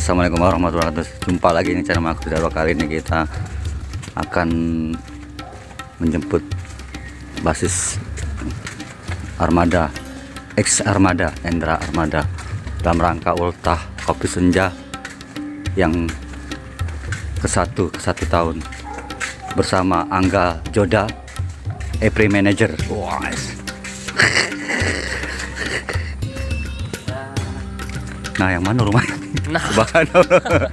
Assalamualaikum warahmatullahi wabarakatuh. Jumpa lagi nih channel aku. Kali ini kita akan menjemput basis Armada, ex Armada, Hendra Armada, dalam rangka ultah kopi senja yang ke-1 tahun bersama Angga Joda, Epri Manager. Nah, yang mana rumahnya? Nah, Subhanallah.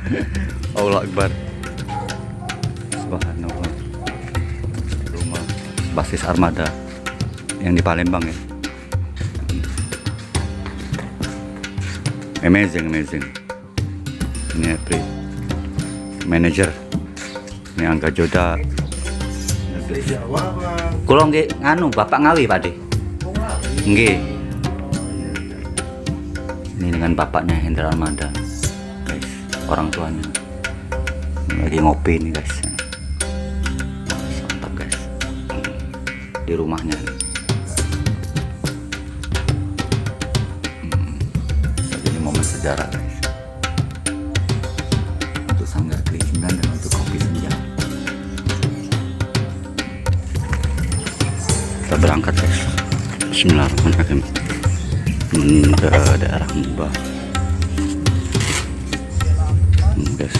Allah Akbar. Subhanallah. Rumah basis Armada yang di Palembang ya. Amazing. Ini Epri Manager. Ini Angga Joda. Kulo nggih nganu Bapak Ngawi, Pak De. Nggih. Ini dengan bapaknya Hendra Armada, guys, orang tuanya lagi ngopi nih guys, mantap guys, di rumahnya. Jadi momen sejarah guys, untuk Sanggar Keringan dan untuk kopi senja. Kita berangkat guys. Bismillahirrahmanirrahim. Ke daerah Mubah, guys.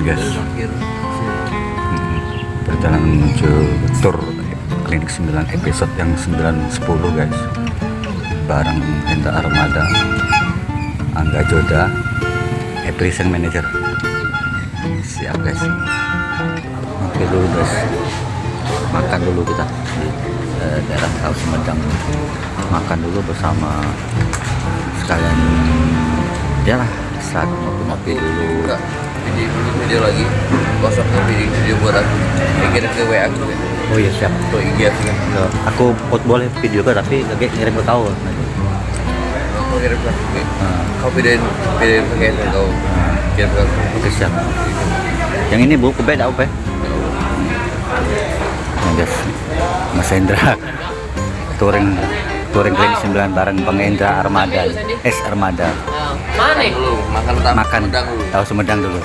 Guys, perjalanan menuju tur klinik 9 episode yang 9-10 guys, bareng Hendra Armada, Angga Joda, Epri sang manager. Siap guys. Oke dulu guys, makan dulu kita di daerah Tahu Sumedang. Makan dulu bersama sekalian ya lah, saat ngopi dulu. enggak. Video lagi. Gosok video buat aku. Kirim ke WA aku. Oh iya siap. Tuh IG aku kan. Aku boleh video kan, tapi lagi ngirim ke kau. Aku kirim ke aku. Kau videoin pakai kau. Kirim ke aku. Oke siap. Yang ini bu, beda apa? Nah guys, Mas Hendra touring klinik 9 bareng Bang Hendra Armada, Armada. Mana dulu? Makan Tahu Sumedang dulu.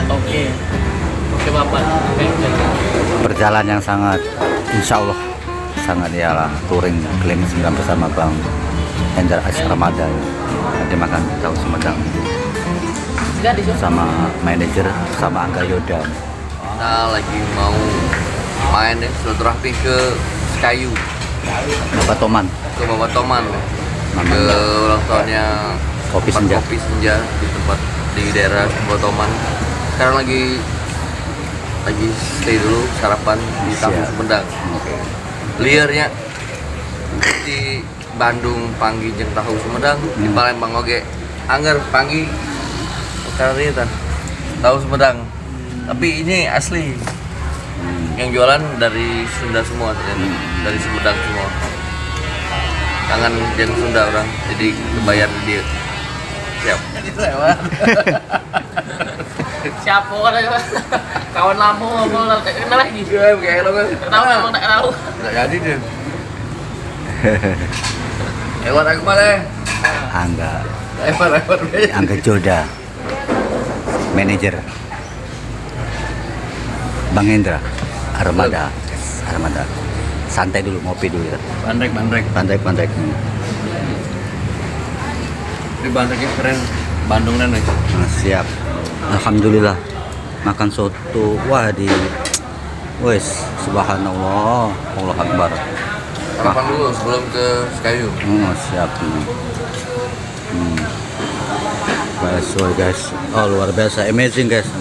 Oke Bapak. Berjalan yang sangat, insya Allah sangat ialah touring klinik 9 bersama Bang Hendra Armada. Nanti makan Tahu Sumedang sama manajer sama Angga Joda. Kita lagi mau main ya, silaturahmi ke Sekayu, Bapak Toman, ke Bapak Toman, ke ulang tahunnya Kopi tempat Senja. Kopi Senja di tempat di daerah Bapak Toman. Sekarang lagi stay dulu sarapan di Tahu Siap. Sumedang. Liarnya di Bandung panggi jeung Tahu Sumedang, di Palembang oge angger panggi karena Tahu Sumedang. Tapi ini asli, yang jualan dari Sunda semua ternyata, dari Sumedang semua. Kangen jeung Sunda orang, jadi kebayar dia. Siap. Itu lewat. Siapa kan kawan lama ngomong kenal lagi. Iya, kayak lo kan. Tahu emang tak tahu. Enggak jadi deh. Lewat aku mana? Lewat. Angga Joda, manajer Bang Hendra Armada. Santai dulu, ngopi dulu ya. Bandrek. Pandai. Di bandreknya keren. Bandung nih. Nah, siap. Alhamdulillah. Makan soto. Wah wes, subhanallah. Allah Akbar. Sarapan dulu sebelum ke Sekayu. Oh, siap. Guys. Oh, luar biasa, amazing guys.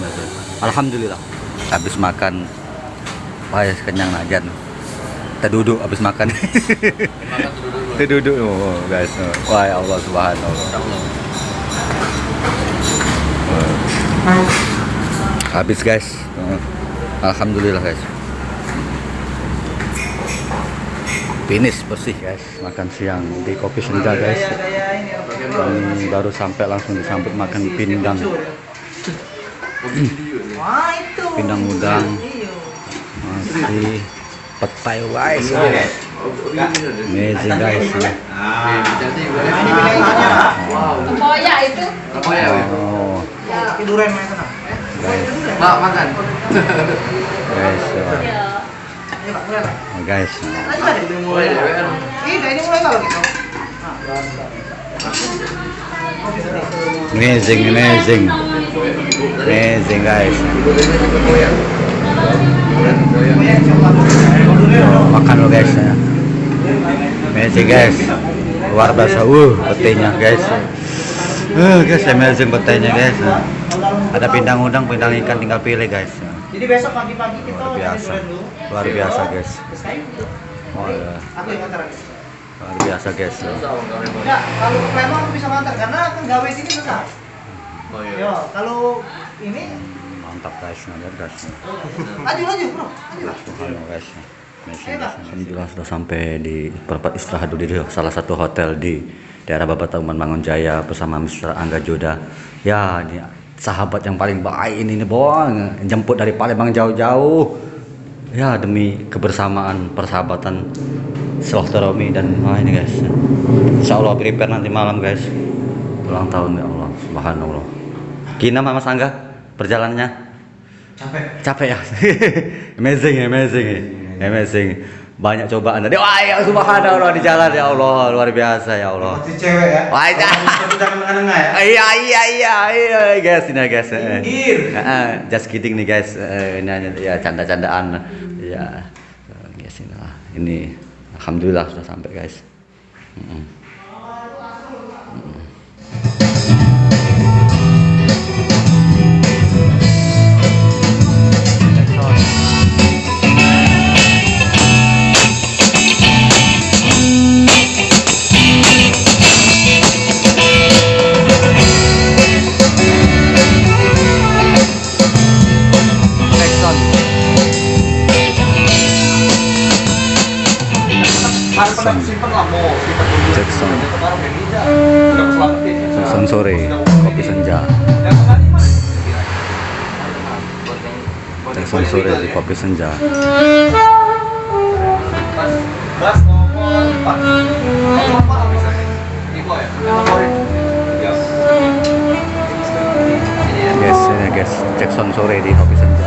Alhamdulillah. Habis makan, wah ya, kenyang aja. Kita duduk habis makan. Makan dulu. Kita duduk, oh, guys. Wah ya Allah subhanallah. Habis guys. Alhamdulillah guys. Finish bersih guys, makan siang di Kopi Senja guys. Baru sampai langsung disambut makan pindang. Pindang udang, masih petai wise. Amazing guys. Wow. Tempoyak itu. Apa ya? Oh, Tapi durian main tenang. guys, Mak makan. guys, Ya. Ayo Kak, mulai Kak. guys. Lanjut aja. Mulai deh. Ini mulai kalau gitu. Amazing, amazing, amazing guys. Makan lo guys. Amazing guys. Luar biasa. Petainya guys. Guys, amazing petainya guys. Ada pindang udang, pindang ikan, tinggal pilih guys. Jadi besok pagi-pagi kita Luar biasa, cari durian dulu. luar biasa guys. Aku Wah, ya. yang ngantar lagi. Luar biasa guys. Enggak, kalau ke Palembang aku bisa ngantar karena kan gawe sini besar. Oh iya. Yo, kalau ini Mantap guys, lihat guys. laju bro. Laju lah. Halo guys. Alhamdulillah sudah sampai di tempat istirahat dulu di salah satu hotel di daerah Babatauman Mangunjaya bersama Mr. Angga Joda. Ya, ini sahabat yang paling baik ini nih, Bang. Jemput dari Palembang jauh-jauh. Ya, demi kebersamaan, persahabatan, silaturahmi dan ini guys. Insya Allah prepare nanti malam guys. Ulang tahun ya Allah, subhanallah. Gimana Mas Angga perjalanannya? Capek ya. Amazing, amazing, amazing. Banyak cobaan tadi. Wah, ya subhanallah di jalan ya Allah, luar biasa ya Allah. Masih cewek ya. Wah, Jangan menengah ya. iya guys, ini guys. Pinggir. Just kidding nih guys. Ini hanya ya canda-candaan. Ya, guys ini lah. Ini alhamdulillah sudah sampai guys. Jackson sore, kopi senja. Jackson sore di kopi senja. Mas ngomong Pak. Apa misalnya? Ibu ya? Guys, ini guys, Jackson sore di kopi senja.